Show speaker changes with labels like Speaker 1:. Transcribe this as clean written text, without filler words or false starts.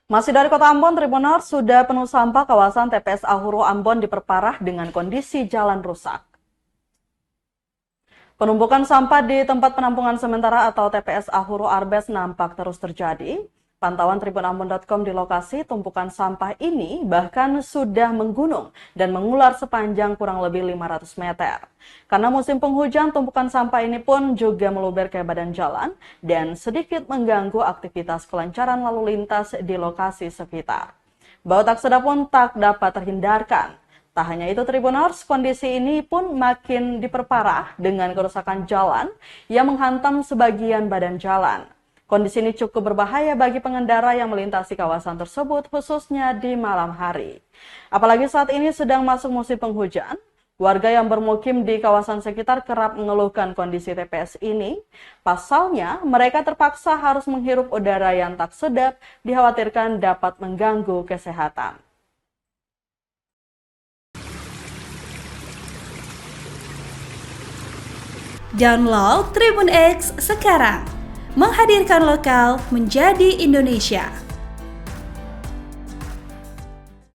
Speaker 1: Masih dari Kota Ambon, Tribuners, sudah penuh sampah kawasan TPS Ahuro Ambon diperparah dengan kondisi jalan rusak. Penumpukan sampah di tempat penampungan sementara atau TPS Ahuro Arbes nampak terus terjadi. Pantauan tribunambon.com di lokasi tumpukan sampah ini bahkan sudah menggunung dan mengular sepanjang kurang lebih 500 meter. Karena musim penghujan, tumpukan sampah ini pun juga meluber ke badan jalan dan sedikit mengganggu aktivitas kelancaran lalu lintas di lokasi sekitar. Bau tak sedap pun tak dapat terhindarkan. Tak hanya itu Tribuners, kondisi ini pun makin diperparah dengan kerusakan jalan yang menghantam sebagian badan jalan. Kondisi ini cukup berbahaya bagi pengendara yang melintasi kawasan tersebut, khususnya di malam hari. Apalagi saat ini sedang masuk musim penghujan, warga yang bermukim di kawasan sekitar kerap mengeluhkan kondisi TPS ini. Pasalnya, mereka terpaksa harus menghirup udara yang tak sedap, dikhawatirkan dapat mengganggu kesehatan.
Speaker 2: Download Tribun X sekarang, menghadirkan lokal menjadi Indonesia.